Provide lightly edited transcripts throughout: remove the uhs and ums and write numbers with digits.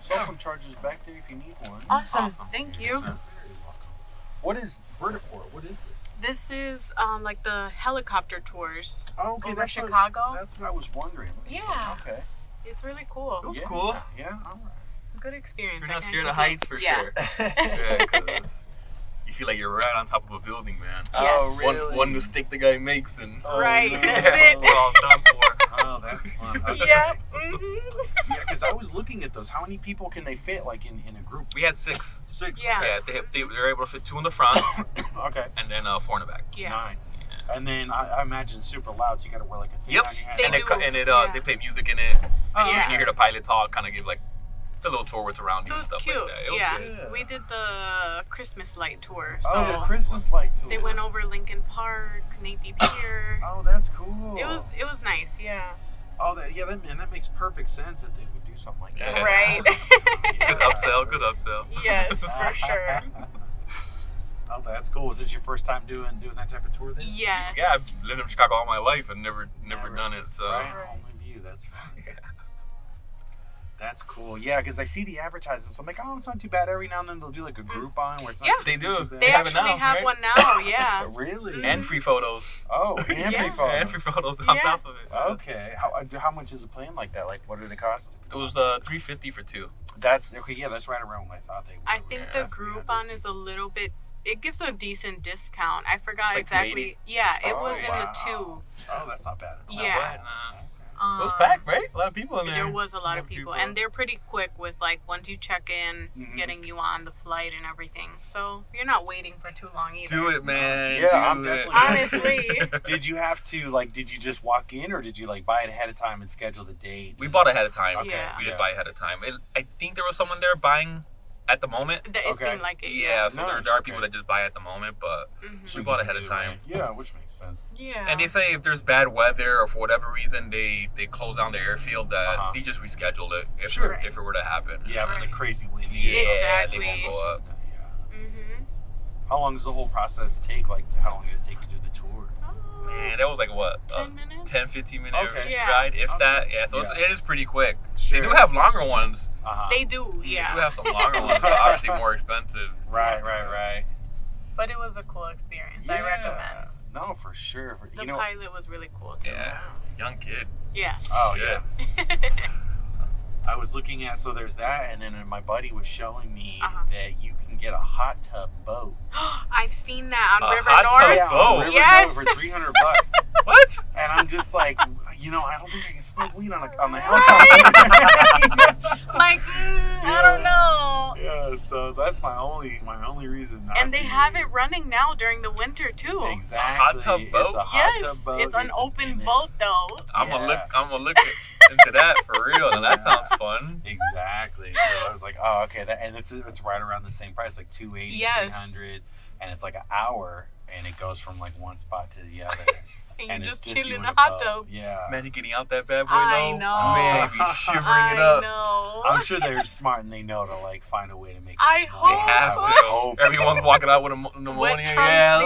Cell phone charger's back there if you need one. Awesome. Thank you. What is Vertiport? What is this? This is like the helicopter tours Okay, over that's Chicago. That's what I was wondering. Yeah. Okay. It's really cool. It was cool. Yeah, all right. Good experience. You're not scared of heights for sure. Yeah, because you feel like you're right on top of a building, man. Oh, really? One mistake the guy makes and Right, no. that's it. we're all done for. Oh, that's fun. Okay. Yeah. Yeah, because I was looking at those. How many people can they fit, like, in a group? We had 6. 6? Yeah. Okay. Yeah, they were able to fit 2 in the front Okay. and then 4 in the back. Yeah. Nice. And then I imagine it's super loud, so you got to wear like a thing Yep. on your head. They They play music in it, and yeah. you hear the pilot talk, kind of give like the little tour with around you It and was stuff cute. like that. It was Yeah. good. We did the Christmas light tour. So Oh, the Christmas light tour. they went over Lincoln Park, Navy Pier. Oh, that's cool. It was nice, yeah. Oh, that makes perfect sense that they would do something like that. Yeah. Right. Good upsell. Yes, for sure. Oh, that's cool. Is this your first time doing that type of tour then? Yes. Yeah, I've lived in Chicago all my life and never done it. So Right, home with you. That's fun. That's cool. Yeah, because I see the advertisements. So I'm like, oh, it's not too bad. Every now and then they'll do like a Groupon where it's not Yeah. too, They do. too bad. They have it actually now, have right? one now, yeah. Really? and free photos. Oh, and Yeah. free photos. And free photos on Yeah. top of it. Okay. How much is a plan like that? Like, what do they cost? It was $350 for 2. That's okay. Yeah, that's right around what I thought they were. I think Yeah, the Groupon is a little bit. It gives a decent discount. I forgot It's like exactly. Yeah, it Oh, was in wow. the 2. Oh, that's not bad. At all. Yeah. Bad, nah. It was packed, right? A lot of people in there. There was a lot of people, and they're pretty quick with like once you check in, Mhm. getting you on the flight and everything. So you're not waiting for too long either. Do it, man. Yeah, Do I'm it. definitely- Honestly. Did you have to did you just walk in, or did you like buy it ahead of time and schedule the dates? We bought ahead of time. Okay. Yeah. We did buy ahead of time. I think there was someone there buying at the moment. It Okay. seemed like it. Yeah, so Nice, there are okay. people that just buy at the moment, but Mhm. we bought ahead of time. Yeah, which makes sense. Yeah. And they say if there's bad weather or for whatever reason they close down the airfield, that Uh-huh. they just reschedule it if Sure. if it were to happen. Yeah, it was like crazy windy. Yeah, Exactly. they won't go up. Yeah. that makes Mhm. sense. How long does the whole process take? Like, how long did it take to do the tour? Man, that was like what? 10 minutes? 10, 15 minute Okay. Yeah. ride, if Okay. that. Yeah, so Yeah. it is pretty quick. Sure. They do have longer ones. They do, They yeah. do have some longer ones, but obviously more expensive. Right. But it was a cool experience. I recommend. No, for sure. The pilot was really cool too. Yeah, young kid. Yeah. Oh Yeah. I was looking at, so there's that, and then my buddy was showing me Uh-huh. that you can get a hot tub boat. I've seen that on A River hot North. tub Yeah, boat? on River Yes. North for $300. What? And I'm just like, I don't think I can smoke weed on the helicopter. Like, I don't know. Yeah, so that's my only reason. Not And they to have use it running now during the winter too. Exactly. hot tub boat? It's a hot Yes, tub boat. it's You're an just open in it. boat though. I'm Yeah. gonna look into that for real. And that sounds fun. Exactly. So I was like, oh, okay. And it's right around the same price, like $280, Yes. $300, and it's like an hour, and it goes from like one spot to the other. And you just it's chill you in and the a hot boat. tub. Yeah. Imagine getting out that bad boy I though. know. Man, be shivering I it up. know. I'm sure they're smart and they know to like find a way to make it. I more. They have hope. to. I hope so. Everyone's walking out with a pneumonia. trunks, Yeah.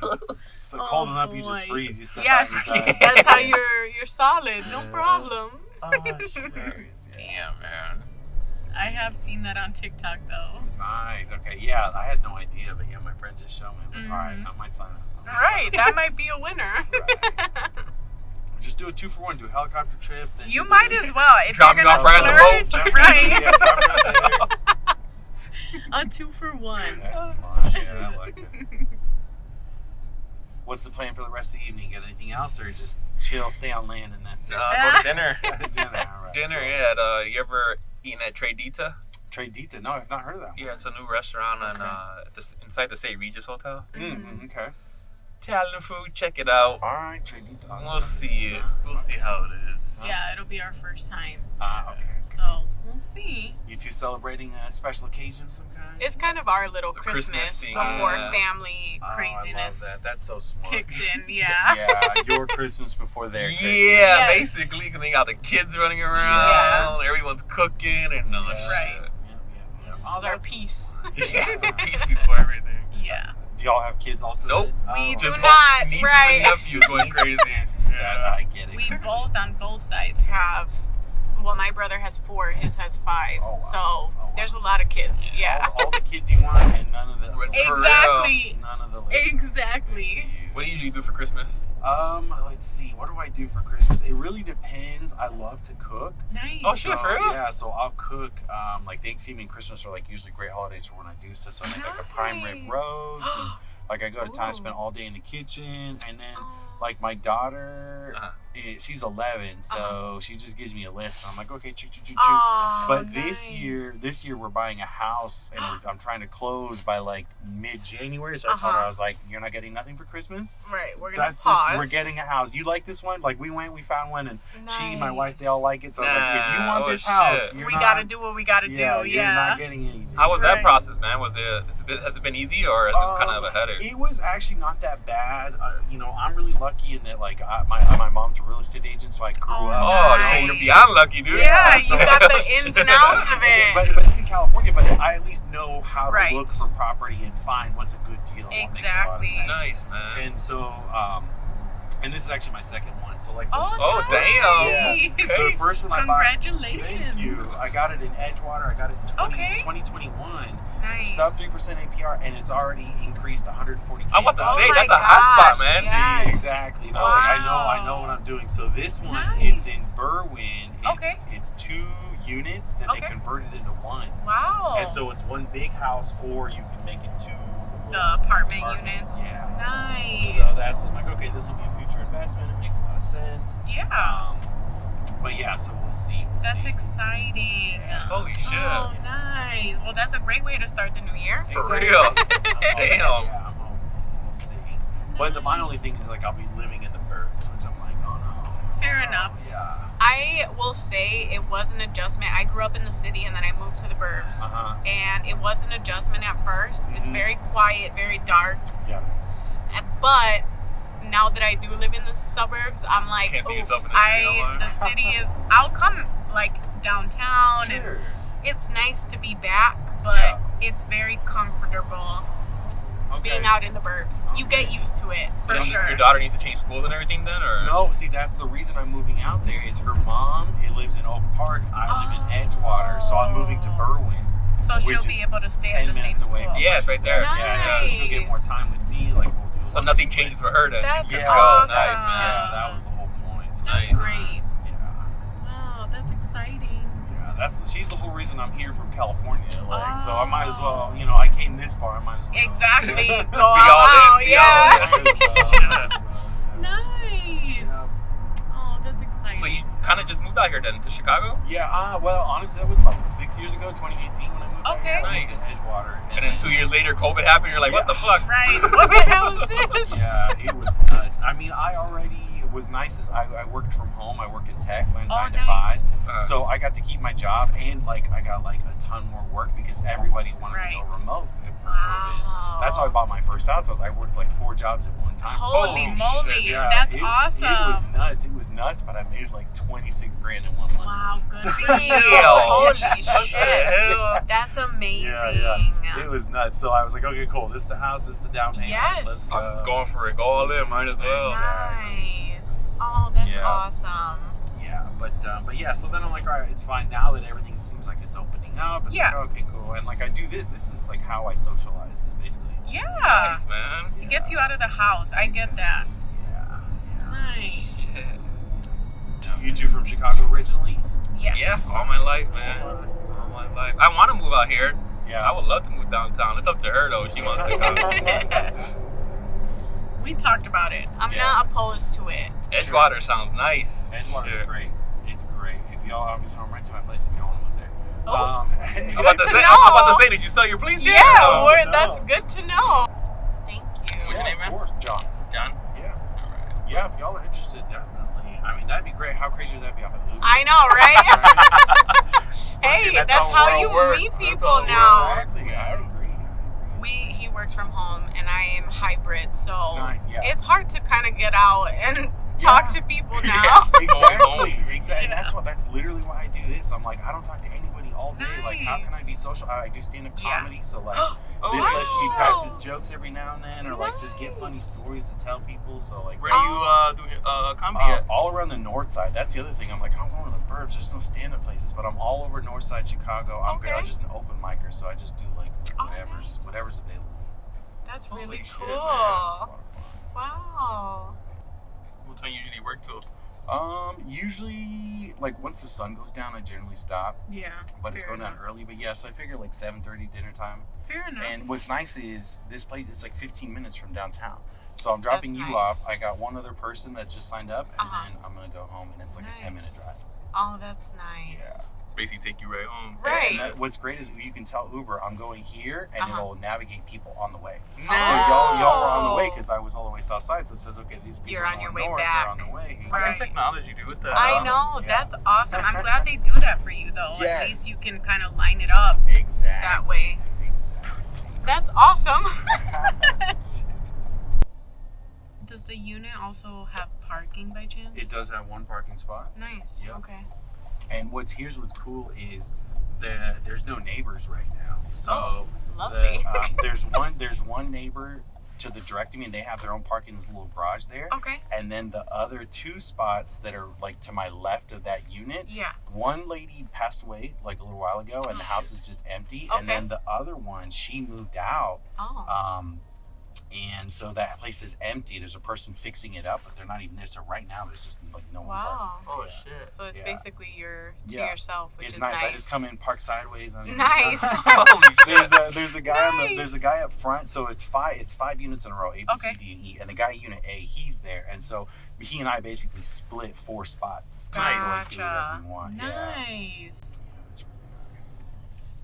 yeah. It's Oh, cold enough, you just boy. freeze. You step Yes, out and die. that's how you're solid. No problem. Oh, it's hilarious, yeah. Damn, man. I have seen that on TikTok though. Nice. Okay. Yeah, I had no idea, but yeah, my friend just showed me. I was like, all right, I might sign up. Right, that might be a winner. Right. Just do a 2-for-1. Do a helicopter trip. Then You do might the- as well. If Drop you're me gonna off right on the boat. splurge, Yeah, right? drop me out there. A 2-for-1. That's fun. Yeah, I like it. What's the plan for the rest of the evening? Got anything else, or just chill, stay on land, and that's it? Go to dinner. Dinner. All right. Dinner, Cool. yeah. You ever eaten at Tradita? Trade Dita? No, I've not heard of that. Yeah, it's a new restaurant on Okay. inside the St. Regis Hotel. Mm-hmm. Okay. Italian food, check it out. All right, Trade Dita. We'll see it. We'll see how it is. Yeah, it'll be our first time. Okay. So we'll see. You two celebrating a special occasion of some kind? It's kind of our little The Christmas Christmas thing, before yeah. family Oh, I craziness love that. That's so smart. kicks in. Yeah. Yeah, your Christmas before their Christmas. Yeah, Yes. basically, because they got the kids running around, Yes. everyone's cooking, and all that Right. shit. Yeah. This is our peace. Yeah, some peace before everything. Yeah. Do y'all have kids also? Nope. We do Just not, nieces right. and nephews going crazy. Yeah, I get it. We both on both sides have Well, my brother has 4. His has 5. Oh, wow. So Oh, wow. there's a lot of kids. Yeah. All the kids you want and none of the For real. Exactly. none of the ladies. Exactly. What do you usually do for Christmas? Let's see. What do I do for Christmas? It really depends. I love to cook. Nice. Oh, shit, for real? Yeah, so I'll cook. Like Thanksgiving and Christmas are like usually great holidays for when I do stuff. So I make like a prime rib Nice. roast. And, like I go to time, Ooh. spend all day in the kitchen, and then Oh. like my daughter, Uh-huh. she's 11, so she just gives me a list. And I'm like, okay, choo choo choo choo. Oh, But nice. this year we're buying a house, and I'm trying to close by like mid-January. So I told her, I was like, "You're not getting nothing for Christmas. Right, we're gonna That's pause. just we're getting a house. You like this one? Like we found one, and she, my wife, Nice. they all like it. So I was like, if you Nah, want oh, this shit. house, We you're not, gotta do what we gotta yeah, do. you're Yeah. not getting anything. How was that Right. process, man? Has it been easy or is it kind of a headache? It was actually not that bad. I'm really lucky in that like my mom's a real estate agent, so I grew Oh, up. Oh, nice. so you're beyond lucky, dude. Yeah, you so- got the ins and outs of it. But it's in California, but I at least know how Right. to look for property and find what's a good deal. and what makes a lot of Exactly. sense. Nice, man. And so, and this is actually my second one. So like, Oh, nice. damn. the Okay. first one I bought. Congratulations. Thank you. I got it in Edgewater. I got it in Okay. 2021. Nice. Sub 3% APR, and it's already increased 140K. I'm about to Oh say, my that's a hot gosh, spot, man. yeah. See, Yes. exactly. And I was like, I Wow. know what I'm doing. So this one, Nice. it's in Berwyn. Okay. It's 2 units that Okay. they converted into 1. Wow. And so it's 1 big house, or you can make it 2 the apartment apartments. units. Yeah. Nice. So that's I'm like, okay, this will be a future investment. It makes a lot of sense. Yeah. But yeah, so we'll see. That's see. exciting. Holy shit. Oh, nice. Well, that's a great way to start the new year. For Exactly. real. I'm hoping, Damn. Yeah, I'm hoping. We'll see. But my only thing is like I'll be living in the burbs, which I'm like, oh no. Fair enough. Yeah. I will say it was an adjustment. I grew up in the city and then I moved to the burbs. Uh-huh. And it was an adjustment at 1st. It's Mhm. very quiet, very dark. Yes. But now that I do live in the suburbs, I'm like, Can't see oof, yourself in the city no more. the city is. I'll come like downtown, and Sure. it's nice to be back, but Yeah. it's very comfortable Okay. being out in the burbs. You get used to it So for then sure. your daughter needs to change schools and everything then, or? No, see, that's the reason I'm moving out there. Is her mom? It lives in Oak Park. I live in Edgewater, so I'm moving to Berwyn. So she'll which be is able to stay 10 in the same minutes school. away from Yeah, where it's right she's there. at. Yeah, so she'll get more Nice. time with me. Like we'll do. So lunch nothing with- changes for her then. That's She's good to awesome. go. Nice, Yeah, man. that was the whole point. So, Nice. That's great. Yeah, Wow, that's exciting. yeah. She's the whole reason I'm here from California. Like, so I might as well. Oh. You know, I came this far. I might as well. Exactly. Go Be all out, in, be yeah. all in. Nice. Oh, that's exciting. So you kind of just moved out here then to Chicago? Yeah. Well, honestly, that was like 6 years ago, 2018, when I moved. out Okay. here. I moved to Nice. Edgewater, And then 2 years later, COVID happened. You're like, what the fuck? Right. What the hell is this? Yeah, it was nuts. I mean, I already it was nice as I worked from home. I work in tech, 9 Oh, to 5. nice. So I got to keep my job, and like I got like a ton more work because everybody wanted to go Right. remote for Wow. COVID. That's how I bought my first house. I worked like 4 jobs at one time. Holy Oh, moly. shit, Yeah, That's it, awesome. It was nuts. It was nuts, but I made like 26 grand in 1 month. Wow, good So- for you. Damn. Holy What the shit. hell? That's amazing. Yeah. It was nuts. So I was like, okay, cool. This is the house. This is the down payment. Yes. Let's I'm going for it. Go all in. Might as well. Nice. Oh, that's Yeah. awesome. Yeah, but yeah. So then I'm like, all right, it's fine now that everything seems like it's opening up. It's Yeah. like, okay, cool. And like I do this. This is like how I socialize. Is basically. Yeah. Nice, man. It gets you out of the house. I get that. Yeah. Nice. Shit. You two from Chicago originally? Yes. Yeah, all my life, man. All my life. I want to move out here. Yeah. I would love to move downtown. It's up to her though. If she wants to come. We talked about it. I'm Yeah. not opposed to it. Edgewater sounds nice. Edgewater's Shit. great. It's great. If y'all, I'm renting my place. If y'all want to move there. Oh. I'm about to to say. know. I'm about to say. Did you sell your place yet? Yeah, Oh, we're- no. that's good to know. Thank you. What's your name, man? Of course, John. John. Yeah. All right. Yeah. If y'all are interested, definitely. I mean, that'd be great. How crazy would that be off of Uber? I know, right? Hey, That's that's how how world you works. meet That's people how it now. Exactly. I agree. He works from home and I am hybrid, so Nice, yeah. it's hard to kind of get out and talk to people now. Exactly. And Yeah. that's literally why I do this. I'm like, I don't talk to anybody all day. Like, how can I be social? I do stand-up Yeah. comedy, so like Oh, this lets me wow. practice jokes every now and then, or like just get funny Nice. stories to tell people. So like, Where are you doing comedy at? all around the north side. That's the other thing. I'm like, I'm going to the burbs. There's no stand-up places, but I'm all over north side Chicago. I'm Okay. just an open micer, so I just do like Oh, whatever's available. That's Holy really shit, cool. man. It's a lot of fun. Wow. What time you usually work till? Usually like once the sun goes down, I generally stop. Yeah. But it's fair going down enough. early. But yeah, so I figure like 7:30 dinner time. Fair enough. And what's nice is this place, it's like 15 minutes from downtown. So I'm dropping That's you nice. off. I got one other person that just signed up, and then I'm going to go home, and it's like Nice. a 10-minute drive. Oh, that's nice. Yeah. Basically take you right home. Right. And what's great is you can tell Uber, I'm going here, and it'll navigate people on the way. Nice. So y'all were on the way because I was all the way south side. So it says, okay, these people You're are on your going way north, back. they're on the way. Here you What go. can technology do with that? I know. Yeah. That's awesome. I'm glad they do that for you, though. At Yes. least you can kind of line it up Exactly. that way. Exactly. That's awesome. Does the unit also have parking by chance? It does have one parking spot. Nice. Yep. Okay. And what's cool is there's no neighbors right now. So Lovely. there's one neighbor to the direct of me, and they have their own parking in this little garage there. Okay. And then the other two spots that are like to my left of that unit, Yeah. one lady passed away like a little while ago, and the house is just empty. And Okay. then the other one, she moved out. Oh. And so that place is empty. There's a person fixing it up, but they're not even there. So right now, there's just like no one Wow. parking. Oh, Yeah. shit. So it's Yeah. basically you're to Yeah. yourself, which It's is nice. I just come in, park sideways. Nice. Holy shit. There's a guy Nice. there's a guy up front. So it's five units in a row, A, B, Okay. C, D, and E. And the guy in unit A, he's there, and so he and I basically split 4 spots. Just to, like, do whatever Gotcha. we want. Yeah. Nice. It's really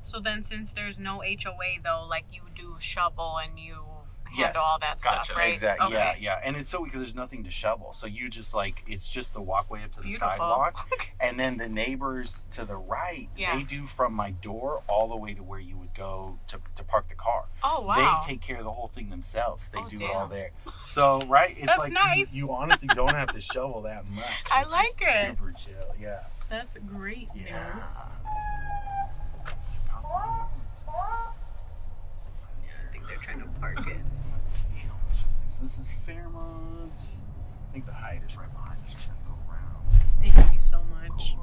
So then, since there's no HOA though, like you do shovel and you handle Yes. all that Gotcha. stuff, right? Exactly. Okay. Yeah. And it's so because there's nothing to shovel, so you just like it's just the walkway up to the Beautiful. sidewalk, and then the neighbors to the right, Yeah. they do from my door all the way to where you would go to park the car. Oh wow. They take care of the whole thing themselves. They Oh, do damn. it all there. So right, it's That's like nice. you honestly don't have to shovel that much. I which like is it. Super chill. Yeah. That's great news. Yeah. I think they're trying to park it. Let's see. So this is Fairmont. I think the height is right behind us. We're gonna go around. Thank you so much.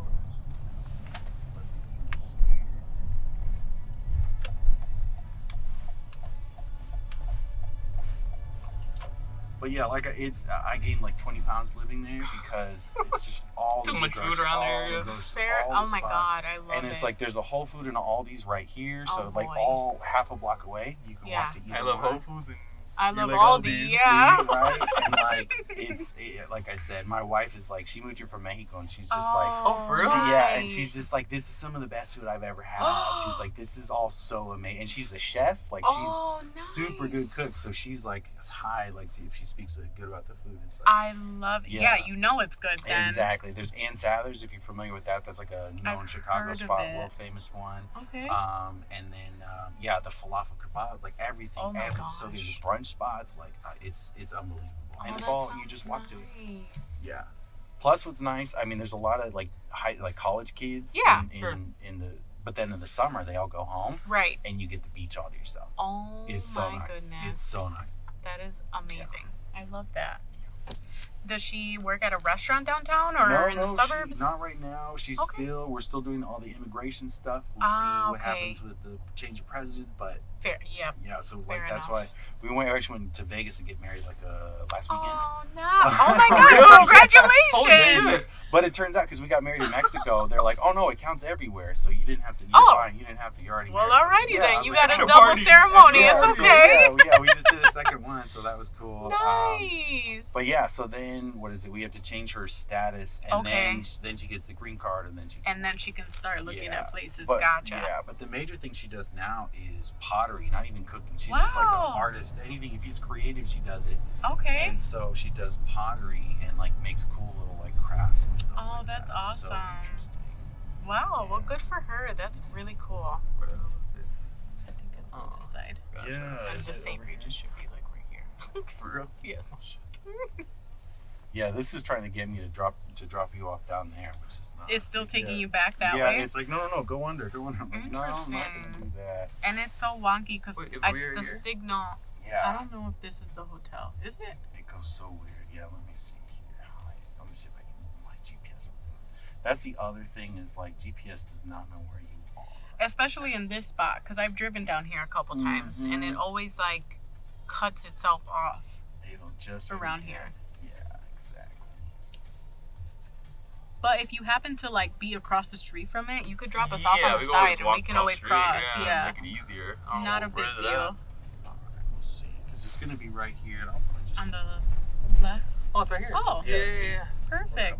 But yeah, like I gained like 20 pounds living there because it's just all Too the much food grocery- around the all area. grocery- Fair. all Oh the my spots. god, I love And it. it's like there's a Whole Food and a Aldi's right here, so Oh, like boy. all half a block away, you can Yeah. walk to either I love one. Whole Foods and I you love like Aldi. Aldi's, Yeah. See, right? And like like I said, my wife is like she moved here from Mexico, and she's just like. Oh, for real? Yeah, and she's nice. just like, this is some of the best food I've ever had. She's like, this is all so amazing. And she's a chef. Like, Oh, she's super good nice. cook. So she's like, it's high. Like, if she speaks good about the food, it's like. I love it. Yeah, Yeah. you know it's good then. Exactly. There's Ann Sather's, if you're familiar with that. That's like a known I've Chicago heard of spot, it. world famous one. Okay. And then, yeah, the falafel kebab, like everything. Oh my everything. So these gosh. brunch spots, like, it's unbelievable. And Oh, it's that all, you sounds just walk to it. nice. Yeah. Plus, what's nice, I mean, there's a lot of like college kids. Yeah, In but then in the summer they all go home, Right. and you get the beach all to yourself. Oh It's so my nice. goodness. It's so nice. That is amazing. I love that. Does she work at a restaurant downtown or in the suburbs? Not right now. She's Okay. we're still doing all the immigration stuff. We'll Ah, see what okay. happens with the change of president, but Fair. Yep. yeah. So Fair like that's enough. why we actually went to Vegas to get married like last weekend. Oh no! Oh my For God! real? Holy Congratulations! shit. But it turns out because we got married in Mexico, they're like, oh no, it counts everywhere. So you didn't have to. You're Oh. fine. You didn't have to. You're already Well, married. I was alrighty like, then. I was You like, got a "Extra double party." ceremony. Yeah, It's so, okay. yeah, we just did a second one, so that was cool. Nice. But yeah, so then what is it? We have to change her status, and Okay. then she gets the green card, and then she. And then she can start looking Yeah, at places. But, Gotcha. Yeah, but the major thing she does now is pottery, not even cooking. She's just like Wow. an artist. Anything, if it's creative, she does it. Okay. And so she does pottery and like makes cool little like crafts and stuff. Oh, like that's that. It's so awesome. interesting. Wow. Well, good for her. That's really cool. what else is this? I think it's on this side. Yeah. I'm is just it saying over it here? should be like right here. For real? Yes. Yeah, this is trying to get me to drop you off down there, which is not. It's still taking you back that yeah, way. Yeah, it's like no, go under. I'm like, no, I'm not gonna do that. And it's so wonky because the signal. Yeah. I don't know if this is the hotel. Is it? It goes so weird. Yeah, let me see here. Let me see if I can. My GPS. That's the other thing is like GPS does not know where you are. Especially in this spot, because I've driven down here a couple times, and it always like cuts itself off. It'll just around here. Yeah, exactly. But if you happen to like be across the street from it, you could drop us off on the side, and we can always cross. Yeah, make it easier. Not a big deal. All right, we'll see. Because it's gonna be right here. And I'll probably just On the left. Oh, it's right here. Oh, Yeah. perfect.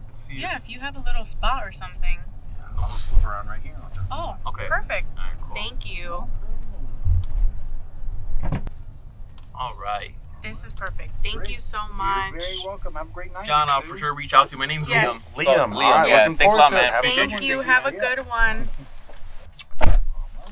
Let's see. Yeah, if you have a little spot or something. Yeah, I'll just flip around right here. And I'll Oh, okay. Perfect. All right, cool. Thank you. All right. This is perfect. Thank you so much. You're very welcome. Have a great night. John, I'll for sure reach out to you. My name's Yes. Liam. Liam. Liam, All right, yeah. looking Thanks a forward lot, to it. man. Have a Appreciate Thank you. you. Have a good one.